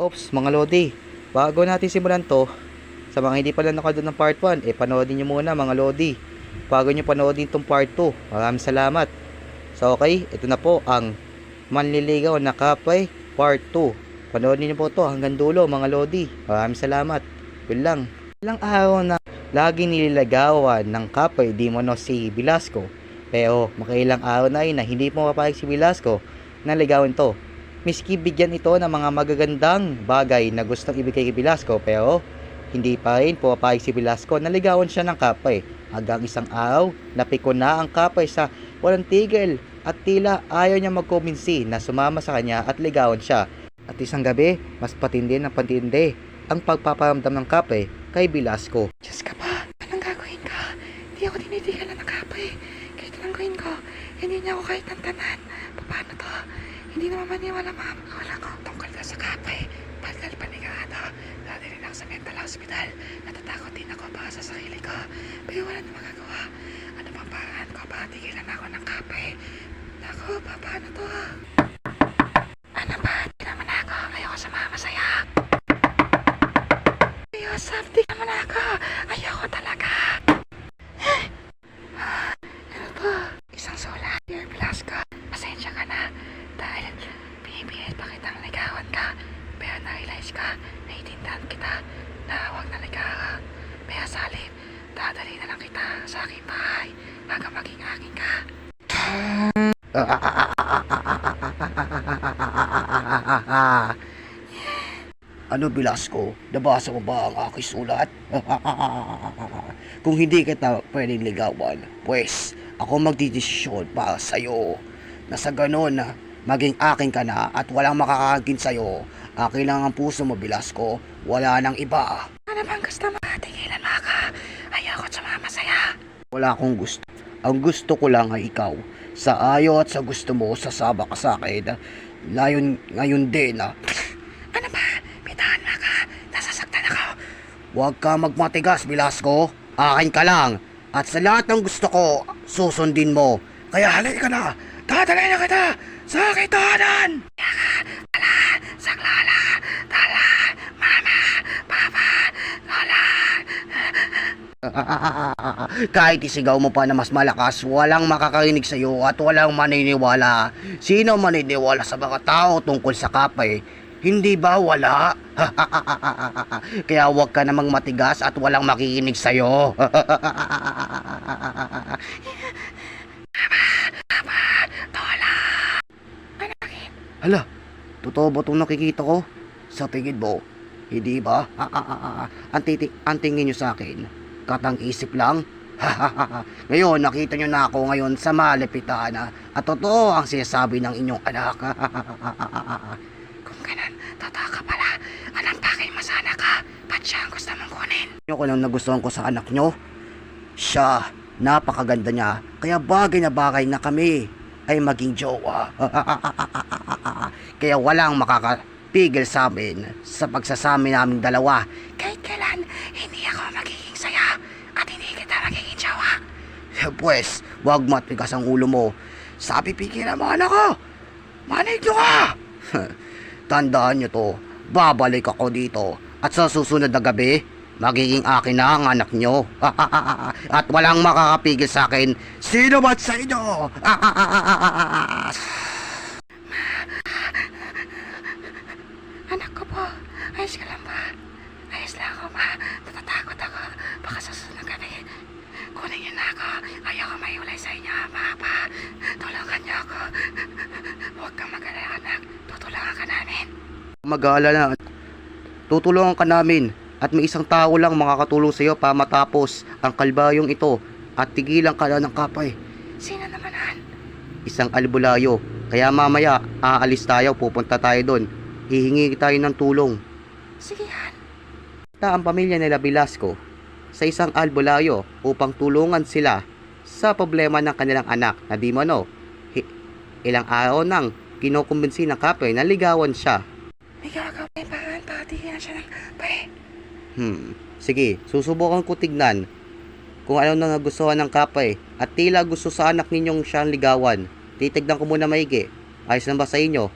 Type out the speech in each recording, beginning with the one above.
Ops, mga Lodi, bago natin simulan to, sa mga hindi pa lang nakanood ng part 1, panoodin nyo muna mga Lodi. Bago nyo panoodin tong part 2, maraming salamat. So okay, ito na po ang Manliligaw na Kapay part 2. Panoodin nyo po to hanggang dulo mga Lodi. Maraming salamat. Yun lang. Ilang araw na lagi nililigawan ng Kapay di mo no si Velasco. Pero makailang araw na na hindi mo mapapayag si Velasco na ligawan to. Miski bigyan ito ng mga magagandang bagay na gustong ibigay kay Velasco, pero hindi pa rin pumapayag si Velasco na ligawan siya ng Kapay. Hanggang isang araw, napiko na ang Kapay sa walang tigil at tila ayaw niya magkumbinsi na sumama sa kanya at ligawan siya. At isang gabi, mas patindi ng patindi ang pagpaparamdam ng Kapay kay Velasco. Diyos ka pa, anong gagawin ko? Hindi ako tinitigalan ng Kapay. Kahit anong gawin ko, hindi niya ako kahit tantanan. Paano to? Hindi naman maniwala wala ko tungkol ka sa Kapay. Palgal panigado. Dadalhin ako sa mental hospital. Natatakot din ako para sa sarili ko. Pero wala na magagawa. Ano bang paraan ko para tigilan ako ng Kapay? Naku, paano to? Ano ba? Di naman ako. Ayoko sumama sa'yo. Yosef, di naman ako. Ayoko talaga. Ano to? Isang sulat. Dear Velasco, pasensya ka na. Dahil pinipilit pa kitang ligawan ka. Pero na-realize ka, naiintindihan kita na huwag na ligawan. Pero sa halip, dadali na lang kita sa aking bahay hanggang maging akin ka. Ano Velasco? Nabasa mo ba ang aking sulat? Kung hindi kita pwedeng ligawan, pues ako magdidesisyon para sa'yo. Na sa ganon, maging akin ka na at walang makakagin sa'yo. Akin lang ang puso mo, Velasco. Wala nang iba. Ano bang gusto mo? Tigilan mo ako. Ayoko sumama sa'yo. Wala akong gusto. Ang gusto ko lang ay ikaw. Sa ayaw at sa gusto mo, sasama ka sa akin. Ngayon din. Ano ba? Bitahan mo ako. Nasasaktan ako. Huwag ka magmatigas, Velasco. Akin ka lang. At sa lahat ng gusto ko, susundin mo. Kaya halika na. Dadalhin na kita sa aking tahanan. Tala, saklala, tala, mama, papa, lola. Kahit isigaw mo pa na mas malakas, walang makakarinig sa iyo at walang maniniwala. Sino maniniwala sa mga tao tungkol sa Kapay? Hindi ba wala? Kaya huwag ka namang matigas at walang makikinig sa iyo. Lola. Hala, totoo ba itong nakikita ko? Sa tingin mo, hindi ba? Ang tingin nyo sa akin, katang-isip lang? Ngayon, nakita nyo na ako ngayon sa malipitan at totoo ang sinasabi ng inyong anak. Kung ganun, totoo ka pala. Anong pakay mo sa anak ka? Ba't siya ang gusto mong kunin? Yung lang nagustuhan ko sa anak nyo, siya, napakaganda niya, kaya bagay na bagay na kami ay maging jowa. Kaya walang makakapigil sa amin sa pagsasami naming dalawa. Kahit kailan, hindi ako magiging saya at hindi kita magiging jowa. Pues, wag matigas ang ulo mo. Sabi pigilan mo anak ko. Manig nyo ka. Tandaan nyo to, babalik ako dito at sa susunod na gabi, magiging akin na ang anak nyo. At walang makakapigil sa akin. Sino man sa inyo? Anak ko po, ayos ka lang ba? Ayos lang ako ma, natatakot ako. Baka sa susunod na gabi, kunin niyo na ako. Ayoko maiwalay sa inyo, papa. Tulungan niyo ako. Huwag kang mag-alala anak, tutulungan ka namin. Mag-aalala. Tutulungan ka namin. At may isang tao lang makakatulong sa iyo para matapos ang kalbayong ito at tigilan ka na ng Kapay. Sino naman han? Isang albulayo. Kaya mamaya, aalis tayo, pupunta tayo doon. Hihingi tayo ng tulong. Sige han. Ang pamilya nila Velasco sa isang albulayo upang tulungan sila sa problema ng kanilang anak na di mano. Ilang araw nang kinukumbinsi ng Kapay na ligawan siya. May gagawin paraan para tigilan siya ng bay. Sige, susubukan ko tignan kung ano na nagustuhan ng Kapay at tila gusto sa anak ninyong siyang ligawan. Titignan ko muna maigi. Ayos na ba sa inyo?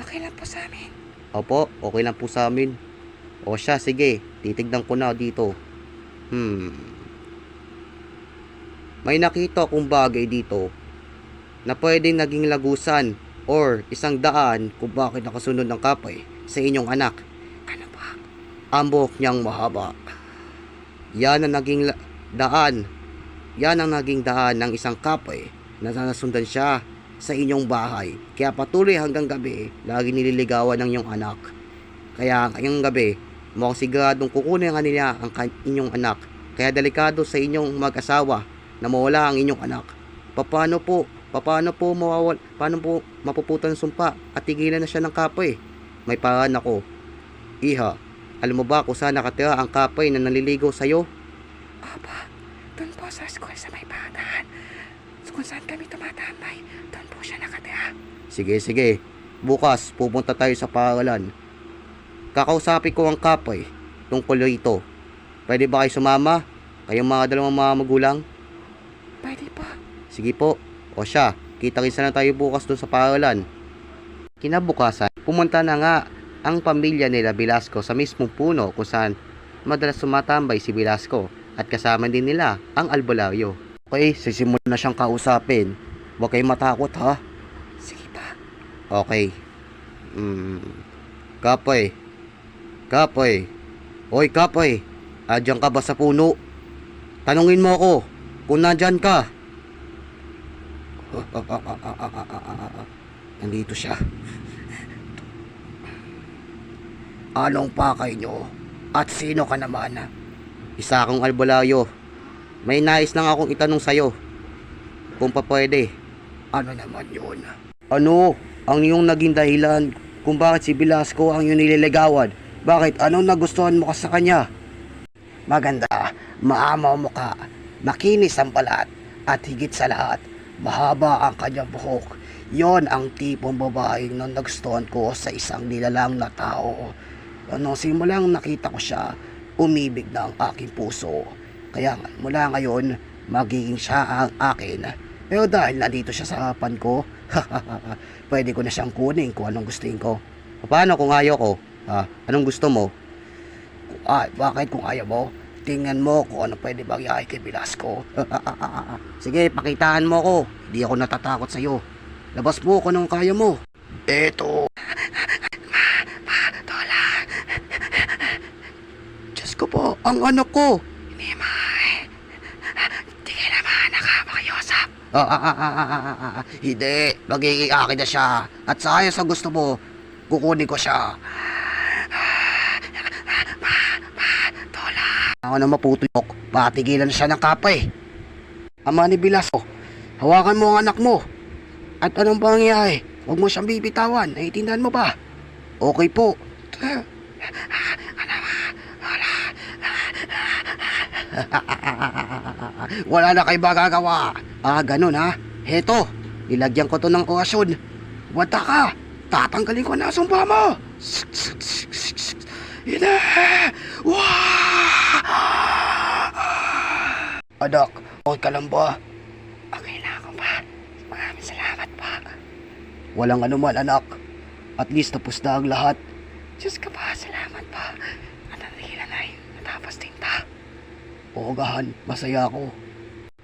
Okay lang po sa amin. Opo, okay lang po sa amin. O siya, sige. Titignan ko na dito. May nakita akong bagay dito na pwedeng naging lagusan or isang daan kung bakit nakasunod ng kapay sa inyong anak. Ano ba? Ang buhok niyang mahaba. Yan ang naging daan. Yan ang naging daan ng isang kapay na nasundan siya sa inyong bahay. Kaya patuloy hanggang gabi, lagi nililigawan ng inyong anak. Kaya ngayong gabi, mukhang siguradong kukunin nga nila ang inyong anak. Kaya delikado sa inyong mag-asawa na mawala ang inyong anak. Paano po mapuputan ng sumpa at tigilan na siya ng kapay? May paraan ako. Iha, alam mo ba kung saan nakatira ang kapay na naliligaw sa'yo? Opo, doon po sa school sa may batahan. Kung saan kami tumatambay, doon po siya nakatira. Sige. Bukas, pupunta tayo sa paaralan. Kakausapin ko ang kapay tungkol rito. Pwede ba kayo sumama? Kayong mga dalawang mga magulang? Pwede po. Sige po. O siya, kita-kitsa na tayo bukas dun sa paaralan. Kinabukasan, pumunta na nga ang pamilya nila Velasco sa mismong puno kung saan madalas sumatambay si Velasco at kasama din nila ang albularyo. Okay, sisimulan na siyang kausapin. Huwag kayong matakot ha. Sige pa. Okay. Kapoy. Hoy, Kapoy. Adyan ka ba sa puno? Tanungin mo ako kung nandyan ka. Nandito siya. Anong pakay nyo? At sino ka naman? Isa akong albularyo. May nais lang akong itanong sa'yo. Kung pa pwede. Ano naman yun? Ano ang iyong naging dahilan kung bakit si Velasco ang iyong nililigawan? Bakit? Anong nagustuhan mo ka sa kanya? Maganda, maamaw mo ka, makinis ang balat, at higit sa lahat, mahaba ang kanyang buhok. Yon ang tipong babaeng na nagustuhan ko sa isang nilalang na tao. Simulang nakita ko siya, umibig na ang aking puso. Kaya mula ngayon, magiging siya ang akin. Pero dahil nandito siya sa harapan ko, pwede ko na siyang kunin kung anong gustuin ko. Paano kung ayaw ko? Anong gusto mo? Bakit kung ayaw mo? Tingnan mo kung ano pwede mangyari kay Velasco. Sige, pakitaan mo ko. Hindi ako natatakot sa'yo. Labas mo kung anong kaya mo. Eto. Tola. Diyos ko po, ang anak ko. Hindi ka naman nakapakayosap. Hindi, magiging akin na siya. At sa ayos sa gusto mo, kukunin ko siya. Tola. Ako na maputulok, patigilan na siya ng kapay. Ama ni Velasco, hawakan mo ang anak mo. At anong pangyayari? Huwag mo siyang bibitawan, naiintindihan mo ba? Okay po. Wala na kayo magagawa. Ganun ha. Heto, nilagyan ko to ng orasyon. Wata ka, tatanggalin ko na ang sumpa mo. Ina! Anak, okay ka lang ba? Okay na ako pa. Maraming salamat pa. Walang anuman anak. At least tapos na ang lahat. Diyos ka pa, salamat pa. Natatigilan na yun. Natapos din pa. Oo gahan, masaya ako.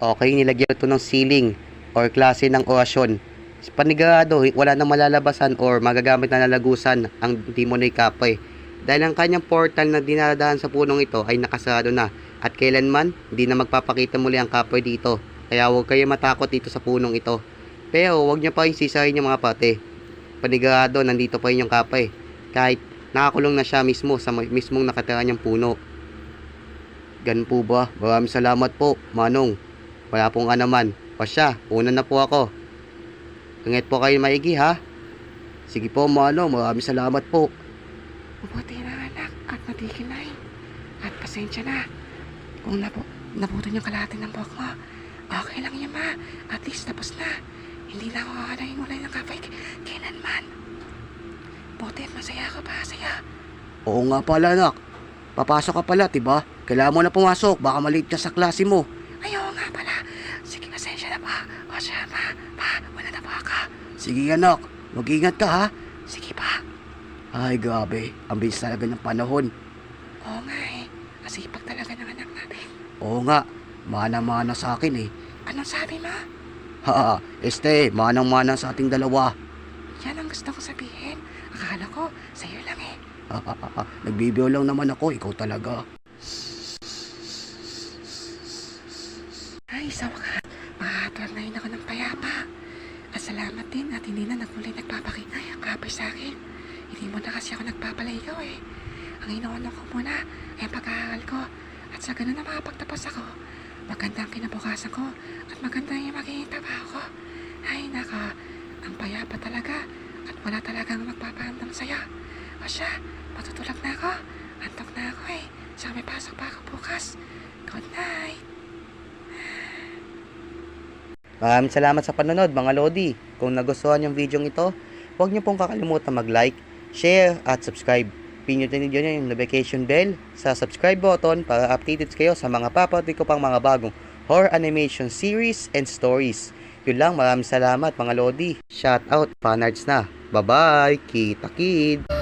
Okay, nilagyan ito ng ceiling or klase ng orasyon. Panigurado, wala nang malalabasan or magagamit na nalagusan ang Timonoy Kapay. Dahil ang kanyang portal na dinadaan sa punong ito ay nakasarado na. At kailanman, hindi na magpapakita muli ang Kapay dito. Kaya huwag kayo matakot dito sa punong ito. Pero huwag niyo pa isisahin yung mga pate. Panigurado, nandito pa yung Kapay. Kahit nakakulong na siya mismo sa mismong nakatira niyang puno. Ganun po ba? Maraming salamat po, Manong. Wala pong anuman. O siya, una na po ako. Ingat po kayo maigi ha. Sige po, Manong. Maraming salamat po. Mabuti na anak at natigil na yun. At pasensya na. Kung nabutan yung kalahati ng buhok mo, okay lang yan ma. At least tapos na. Hindi na ako naging ulay ng kapay kailanman. Buti at masaya ka pa, saya. Oo nga pala, anak. Papasok ka pala, diba? Kailangan mo na pumasok. Baka maliit ka sa klase mo. Ayaw nga pala. Sige, pasensya na pa. O siya ma, wala na pa ka. Sige, anak. Mag-ingat ka, ha? Sige pa. Ay, grabe. Ang bilis talaga ng panahon. Oo nga eh. Masipag talaga ng anak natin. Oo nga, mana-mana sa akin eh. Anong sabi mo? Ha, manang-mana sa ating dalawa. Yan ang gusto ko sabihin. Akala ko, sa'yo lang eh. Nagbibiyo lang naman ako, ikaw talaga. Ay, sa wakas, makakatuwag ngayon ako ng payapa. At salamat din at hindi na nagmuli nagpapakita yung kapay sa akin. Hindi mo na kasi ako nagpapaligaw eh. Ang inoon ko muna ay ang pag-aaral ko. At sa ganun na makapagtapos ako, maganda ang kinabukasan ko at maganda yung magiging trabaho ko. Ay, naka, ang payapa talaga at wala talagang magpaparamdam sa'yo. O siya, matutulog na ako. Antok na ako eh. Saka may pasok pa ako bukas. Good night. Maraming salamat sa panonood mga Lodi. Kung nagustuhan yung video ito, huwag niyo pong kakalimutan mag-like, share at subscribe. Pinutin niyo yung notification bell sa subscribe button para updated kayo sa mga papati ko pang mga bagong horror animation series and stories. Yun lang, maraming salamat mga Lodi. Shout out, fanarts na. Bye-bye, kita kid!